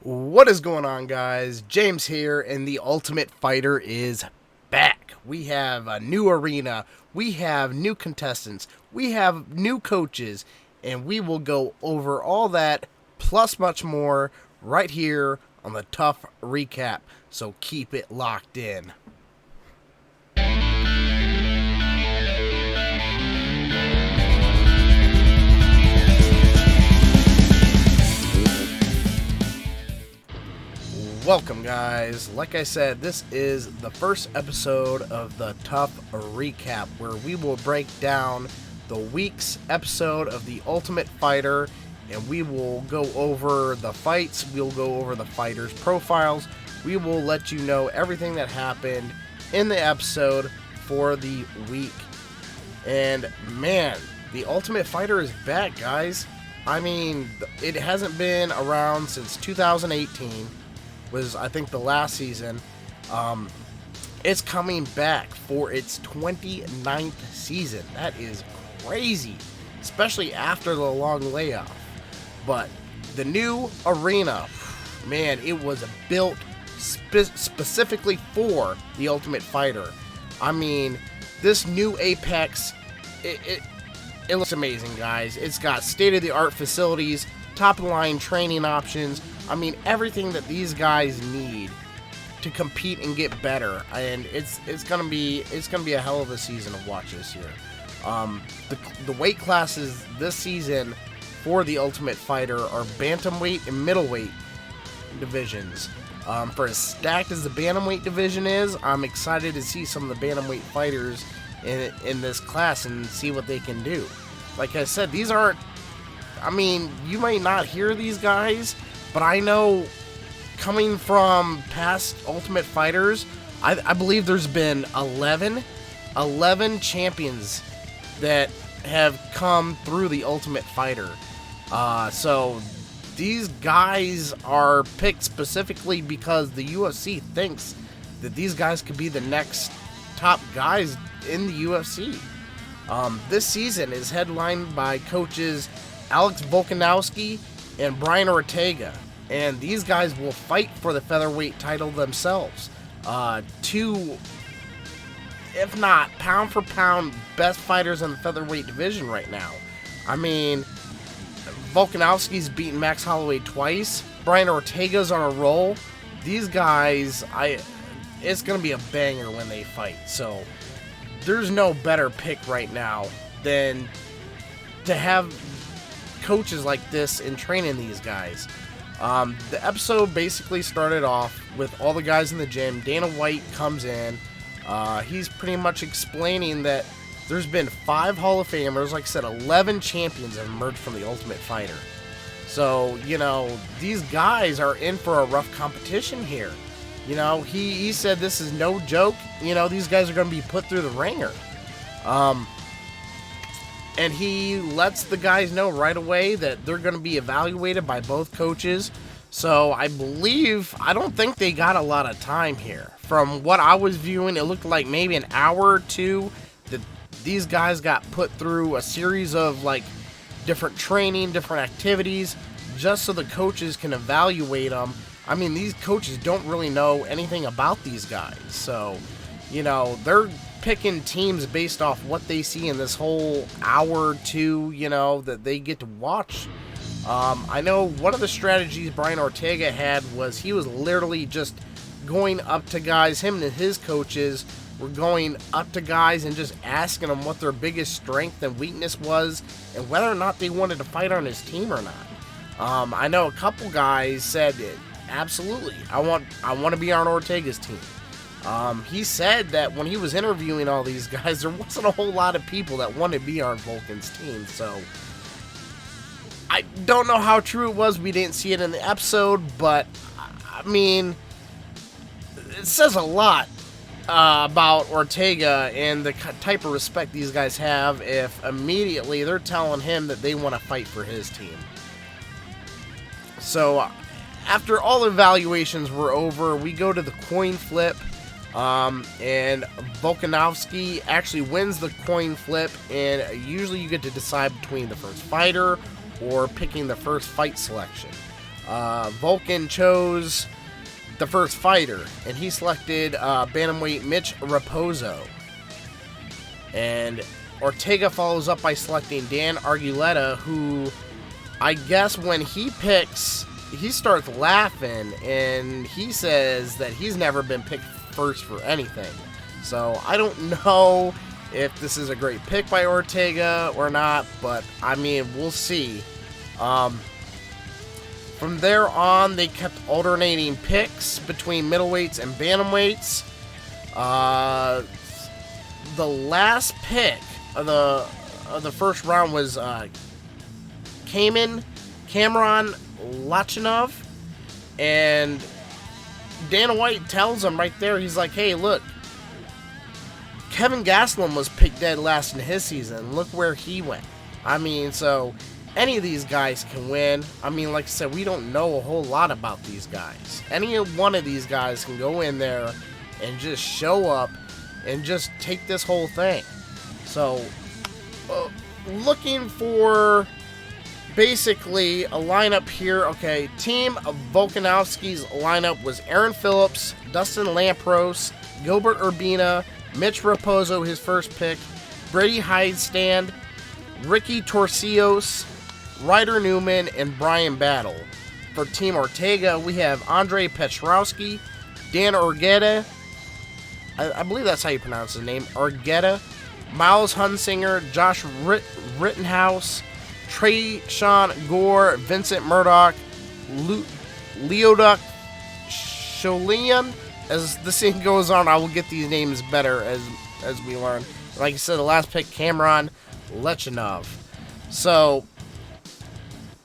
What is going on, guys? James here, and the Ultimate Fighter is back. We have a new arena, we have new contestants, we have new coaches, and we will go over all that plus much more right here on the TUF Recap. So keep it locked in. Welcome, guys. Like I said, this is the first episode of the TUF Recap, where we will break down the week's episode of the Ultimate Fighter, and we will go over the fights, we'll go over the fighters' profiles, we will let you know everything that happened in the episode for the week. And man, the Ultimate Fighter is back, guys. I mean, it hasn't been around since 2018. Was, I think, the last season. It's coming back for its 29th season. That is crazy, especially after the long layoff. But the new arena, man, it was built specifically for the Ultimate Fighter. I mean, this new Apex, it looks amazing, guys. It's got state-of-the-art facilities, top-of-the-line training options. I mean, everything that these guys need to compete and get better, and it's gonna be a hell of a season to watch this year. The weight classes this season for the Ultimate Fighter are bantamweight and middleweight divisions. For as stacked as the bantamweight division is, I'm excited to see some of the bantamweight fighters in this class and see what they can do. Like I said, these aren't. I mean, you might not hear these guys. But I know, coming from past Ultimate Fighters, I believe there's been 11 champions that have come through the Ultimate Fighter. So these guys are picked specifically because the UFC thinks that these guys could be the next top guys in the UFC. This season is headlined by coaches Alex Volkanovski and Brian Ortega, and these guys will fight for the featherweight title themselves. Two, if not pound for pound, best fighters in the featherweight division right now. I mean, Volkanovski's beaten Max Holloway twice. Brian Ortega's on a roll. These guys, it's gonna be a banger when they fight. So there's no better pick right now than to have coaches like this and training these guys. The episode basically started off with all the guys in the gym. Dana White comes in. He's pretty much explaining that there's been 5 Hall of Famers. Like I said, 11 champions have emerged from the Ultimate Fighter. So, you know, these guys are in for a rough competition here. You know, he said this is no joke. You know, these guys are going to be put through the ringer. And he lets the guys know right away that they're going to be evaluated by both coaches. So I don't think they got a lot of time here. From what I was viewing, it looked like maybe an hour or two that these guys got put through a series of like different training, different activities, just so the coaches can evaluate them. I mean, these coaches don't really know anything about these guys. So, you know, they're picking teams based off what they see in this whole hour or two, you know, that they get to watch. I know one of the strategies Brian Ortega had was he was literally just going up to guys, him and his coaches were going up to guys and just asking them what their biggest strength and weakness was and whether or not they wanted to fight on his team or not. I know a couple guys said, absolutely, I want to be on Ortega's team. He said that when he was interviewing all these guys, there wasn't a whole lot of people that wanted to be on Vulcan's team, so I don't know how true it was. We didn't see it in the episode, but I mean, it says a lot about Ortega and the type of respect these guys have if immediately they're telling him that they want to fight for his team. So after all evaluations were over, we go to the coin flip. And Volkanovski actually wins the coin flip, and usually you get to decide between the first fighter or picking the first fight selection. Vulcan chose the first fighter, and he selected bantamweight Mitch Raposo. And Ortega follows up by selecting Dan Arguleta, who I guess when he picks, he starts laughing, and he says that he's never been picked first for anything. So I don't know if this is a great pick by Ortega or not, but I mean, we'll see. From there on, they kept alternating picks between middleweights and bantamweights. The last pick of the first round was Cameron Lachinov, and Dana White tells him right there, he's like, hey, look, Kevin Gastelum was picked dead last in his season. Look where he went. I mean, so any of these guys can win. I mean, like I said, we don't know a whole lot about these guys. Any one of these guys can go in there and just show up and just take this whole thing. So, looking for basically a lineup here. Okay, Team Volkanovski's lineup was Aaron Phillips, Dustin Lampros, Gilbert Urbina, Mitch Raposo, his first pick, Brady Heidestand, Ricky Torcios, Ryder Newman, and Brian Battle. For Team Ortega, we have Andre Petrowski, Dan Orgetta, I believe that's how you pronounce his name, Orgetta, Miles Hunsinger, Josh Rittenhouse, Trayshawn Gore, Vincent Murdoch, Leoduc Sholian. As the scene goes on, I will get these names better as we learn. Like I said, the last pick, Cameron Lachinov. So,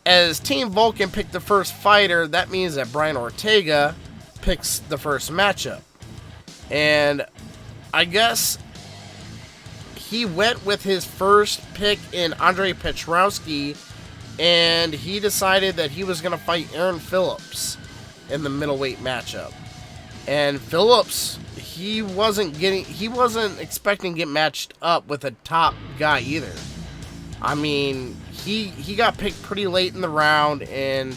as Team Vulcan picked the first fighter, that means that Brian Ortega picks the first matchup. And I guess he went with his first pick in Andre Petrowski, and he decided that he was going to fight Aaron Phillips in the middleweight matchup. And Phillips, he wasn't expecting to get matched up with a top guy either. I mean, he got picked pretty late in the round, and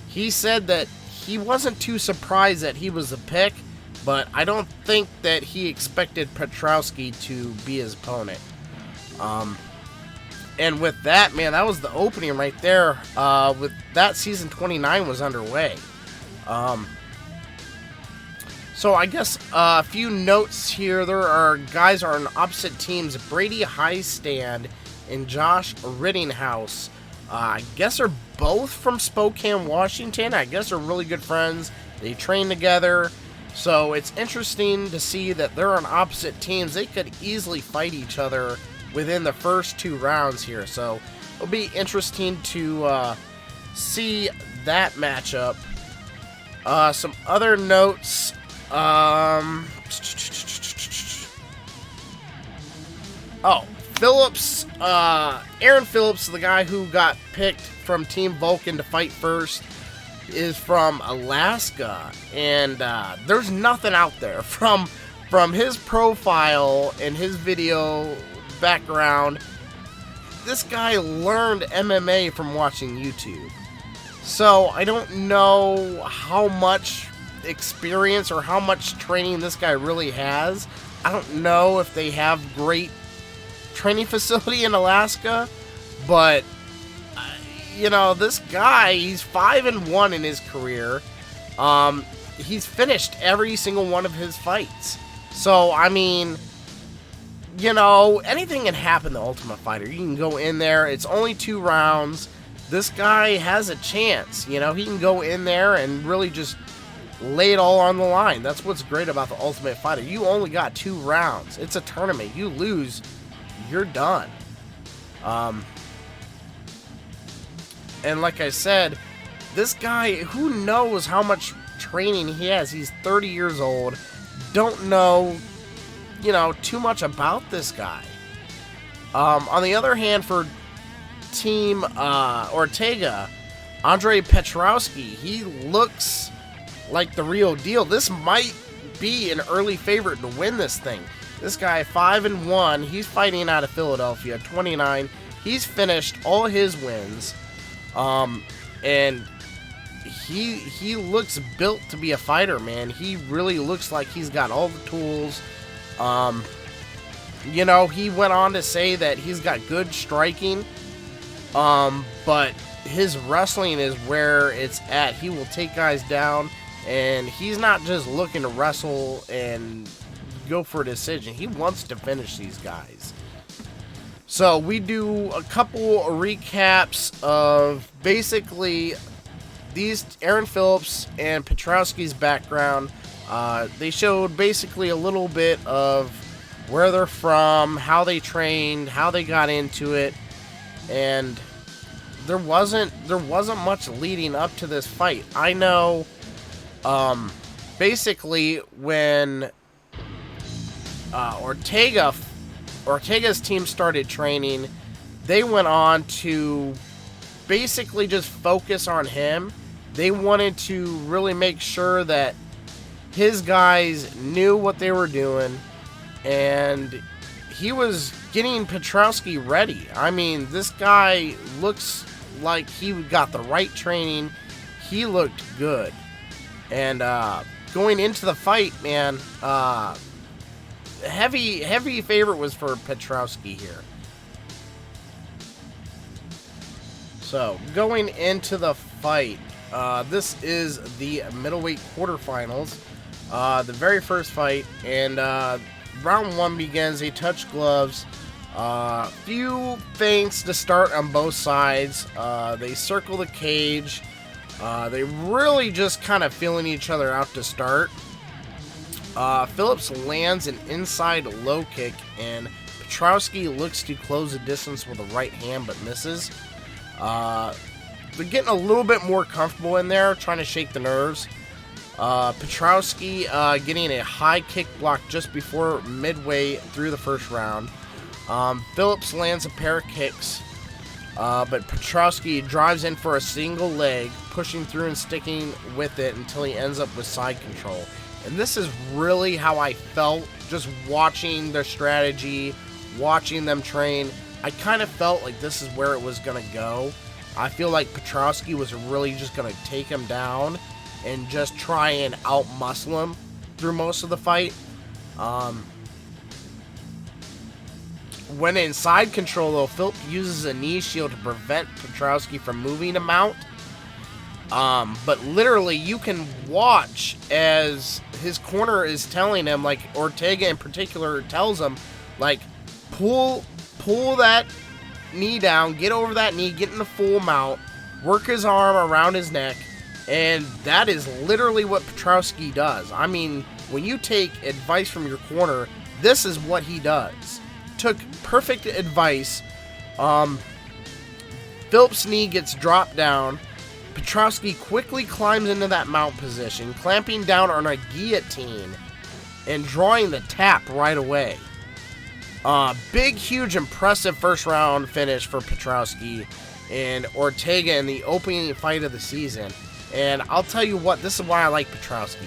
he said that he wasn't too surprised that he was the pick, but I don't think that he expected Petrowski to be his opponent. And with that, man, that was the opening right there. With that, season 29 was underway. So I guess a few notes here. There are guys are on opposite teams. Brady Heidestand and Josh Rittenhouse. I guess they're both from Spokane, Washington. I guess they're really good friends. They train together. So it's interesting to see that they're on opposite teams. They could easily fight each other within the first two rounds here. So it'll be interesting to see that matchup. Some other notes. Phillips, Aaron Phillips, the guy who got picked from Team Vulcan to fight first, is from Alaska, and there's nothing out there from his profile and his video background. This guy learned MMA from watching YouTube, so I don't know how much experience or how much training this guy really has. I don't know if they have great training facility in Alaska, but you know, this guy, he's 5-1 in his career. He's finished every single one of his fights. So I mean, you know, anything can happen to Ultimate Fighter. You can go in there, it's only 2 rounds. This guy has a chance. You know, he can go in there and really just lay it all on the line. That's what's great about the Ultimate Fighter. You only got 2 rounds. It's a tournament. You lose, you're done. And like I said, this guy, who knows how much training he has? He's 30 years old. Don't know, you know, too much about this guy. On the other hand, for Team Ortega, Andre Petrowski, he looks like the real deal. This might be an early favorite to win this thing. This guy, 5-1, he's fighting out of Philadelphia, 29. He's finished all his wins, and he looks built to be a fighter, man. He really looks like he's got all the tools. You know, he went on to say that he's got good striking, but his wrestling is where it's at. He will take guys down, and he's not just looking to wrestle and go for a decision. He wants to finish these guys. So we do a couple recaps of basically these Aaron Phillips and Petrowski's background. They showed basically a little bit of where they're from, how they trained, how they got into it, and there wasn't much leading up to this fight. I know, basically when Ortega's team started training, they went on to basically just focus on him. They wanted to really make sure that his guys knew what they were doing, and he was getting Petrowski ready. I mean, this guy looks like he got the right training. He looked good. And going into the fight, man, heavy favorite was for Petrowski here. So, going into the fight, this is the middleweight quarterfinals. The very first fight, and round one begins. They touch gloves. Few feints to start on both sides. They circle the cage. They really just kind of feeling each other out to start. Phillips lands an inside low kick, and Petrowski looks to close the distance with a right hand, but misses. They're getting a little bit more comfortable in there, trying to shake the nerves. Petrowski getting a high kick block just before midway through the first round. Phillips lands a pair of kicks, but Petrowski drives in for a single leg, pushing through and sticking with it until he ends up with side control. And this is really how I felt just watching their strategy, watching them train. I kind of felt like this is where it was going to go. I feel like Petrowski was really just going to take him down and just try and out-muscle him through most of the fight. When in side control, though, Philip uses a knee shield to prevent Petrowski from moving him out. But literally, you can watch as his corner is telling him, like Ortega in particular tells him, like, pull that knee down, get over that knee, get in the full mount, work his arm around his neck, and that is literally what Petrowski does. I mean, when you take advice from your corner, this is what he does. Took perfect advice. Phillips' knee gets dropped down. Petrowski quickly climbs into that mount position, clamping down on a guillotine and drawing the tap right away. Big, huge, impressive first round finish for Petrowski and Ortega in the opening fight of the season. And I'll tell you what, this is why I like Petrowski.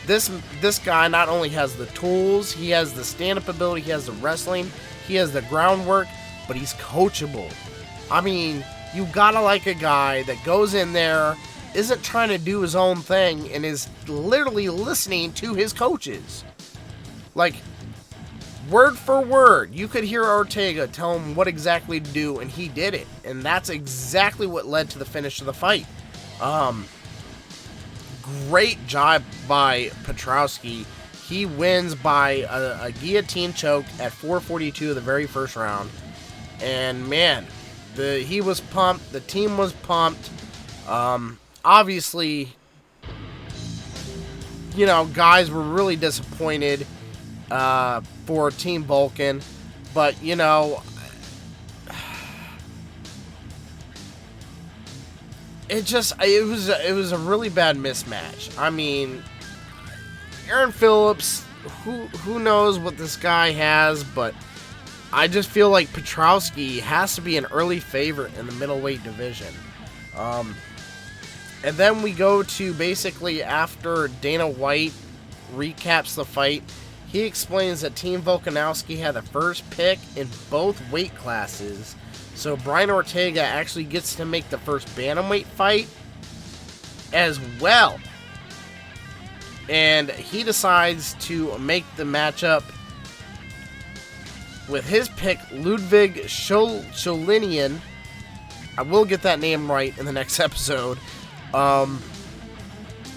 This guy not only has the tools, he has the stand-up ability, he has the wrestling, he has the groundwork, but he's coachable. I mean, you gotta like a guy that goes in there, isn't trying to do his own thing, and is literally listening to his coaches. Like, word for word, you could hear Ortega tell him what exactly to do, and he did it. And that's exactly what led to the finish of the fight. Great job by Petrowski. He wins by a guillotine choke at 4:42 of the very first round. And man, he was pumped. The team was pumped. Obviously, you know, guys were really disappointed for Team Vulcan. But, you know, it was a really bad mismatch. I mean, Aaron Phillips, who knows what this guy has, but I just feel like Petrowski has to be an early favorite in the middleweight division. And then we go to basically after Dana White recaps the fight, he explains that Team Volkanovski had the first pick in both weight classes. So Brian Ortega actually gets to make the first bantamweight fight. as well. And he decides to make the matchup with his pick, Ludwig Scholinian. I will get that name right in the next episode.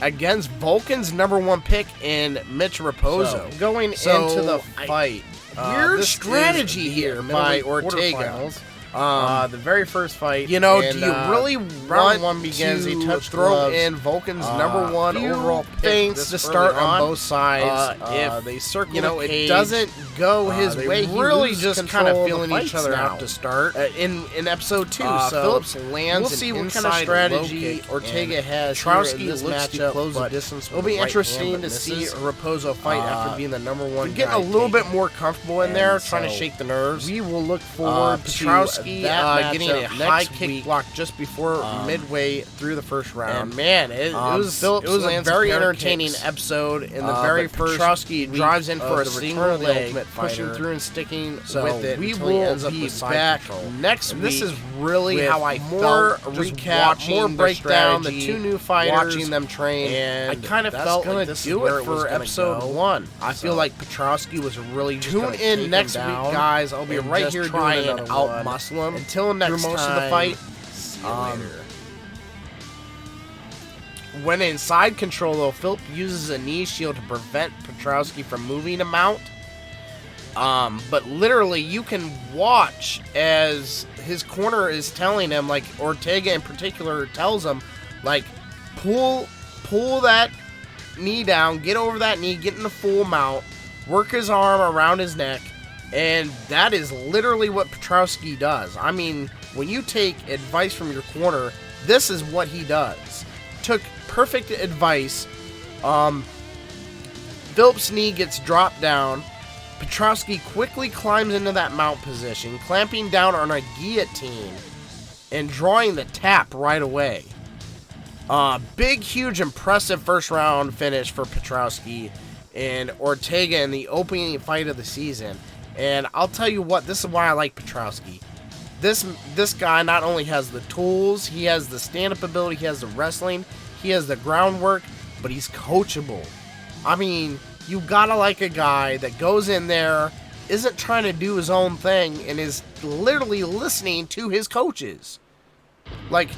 Against Vulcan's #1 pick in Mitch Raposo. So, going into the fight. Weird strategy here by Ortega. The very first fight. You know, do you really round want one begins, to he touched throw gloves. in Vulcan's #1 few overall pick things this to start early on both sides? if They circle, you know, the it cage, doesn't go his they way. He really loses just control kinda of the feeling each fights other now out to start in episode 2. So Phillips lands we'll see an what kind of inside strategy low kick, Ortega and has Petrowski here in this looks to matchup. close the But distance it'll with be the right interesting hand, to but see misses. a Raposo fight after being the #1 We're getting guy a little taken. bit more comfortable in And there, trying to so shake the nerves. We will look forward to Petrowski that getting matchup a high next kick week. block just before Midway through the first round. And man, it was Phillips it was a lands very pair of entertaining kicks. episode in the But very first. Petrowski week drives in of for a the single return of the leg, Ultimate pushing Fighter. through and sticking So with it. we until he will ends up be with side back control. next And week. this is really with how I more felt just recap, watching more the breakdown, the strategy, two new fighters, watching them train. and I kind of that's felt gonna like this do is where it it was for gonna episode go. 1. I feel So, like Petrowski was really just tune gonna in take next him week, down guys. I'll be and right just here try doing and another out one. muscle him Until next through most time, of the fight. see you later. When in side control, though, Philip uses a knee shield to prevent Petrowski from moving him out. But literally, you can watch as his corner is telling him, like Ortega in particular tells him, like, pull that knee down, get over that knee, get in the full mount, work his arm around his neck, and that is literally what Petrowski does. I mean, when you take advice from your corner, this is what he does. Took perfect advice. Phillips' knee gets dropped down. Petrowski quickly climbs into that mount position, clamping down on a guillotine and drawing the tap right away. Big, huge, impressive first round finish for Petrowski and Ortega in the opening fight of the season. And I'll tell you what, this is why I like Petrowski. This guy not only has the tools, he has the stand-up ability, he has the wrestling, he has the groundwork, but he's coachable. I mean, you gotta like a guy that goes in there, isn't trying to do his own thing, and is literally listening to his coaches. Like,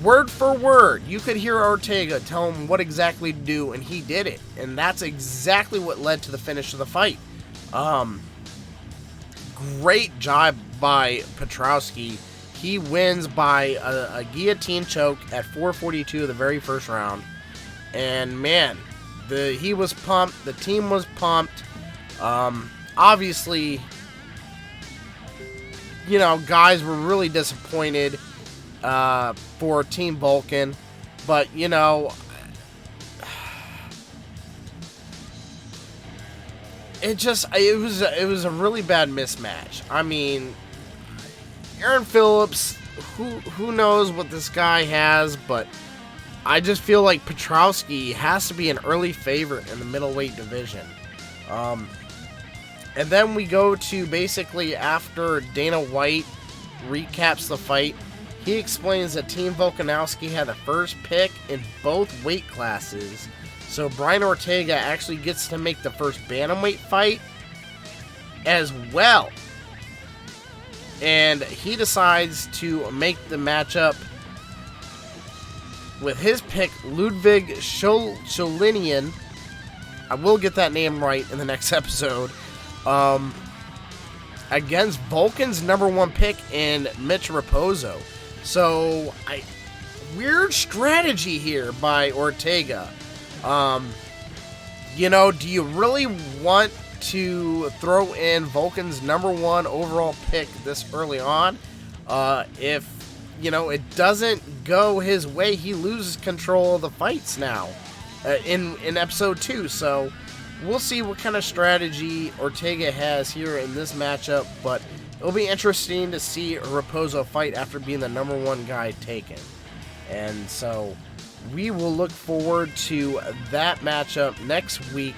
word for word, you could hear Ortega tell him what exactly to do, and he did it. And that's exactly what led to the finish of the fight. Great job by Petrowski. He wins by a guillotine choke at 4:42 of the very first round. And man, he was pumped. The team was pumped. Obviously, you know, guys were really disappointed for Team Vulcan. But, you know, it was a really bad mismatch. I mean, Aaron Phillips, who knows what this guy has, but I just feel like Petrowski has to be an early favorite in the middleweight division. And then we go to basically after Dana White recaps the fight, he explains that Team Volkanovski had the first pick in both weight classes. So Brian Ortega actually gets to make the first bantamweight fight as well. And he decides to make the matchup with his pick, Ludwig Scholinian. I will get that name right in the next episode. Against Vulcan's #1 pick in Mitch Raposo. So, weird strategy here by Ortega. You know, do you really want to throw in Vulcan's #1 overall pick this early on? If, you know, it doesn't go his way, he loses control of the fights now in episode 2. So, we'll see what kind of strategy Ortega has here in this matchup, but it'll be interesting to see Raposo fight after being the #1 guy taken. And so we will look forward to that matchup next week.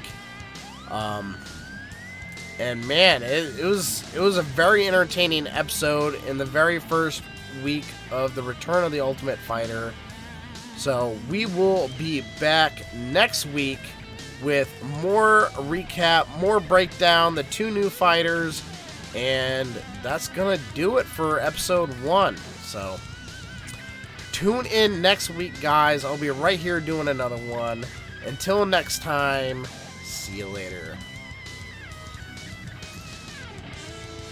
And man, it was a very entertaining episode in the very first week of the return of the Ultimate Fighter. So we will be back next week with more recap, more breakdown, the 2 new fighters, and that's gonna do it for episode 1. So tune in next week, guys. I'll be right here doing another one. Until next time, see you later.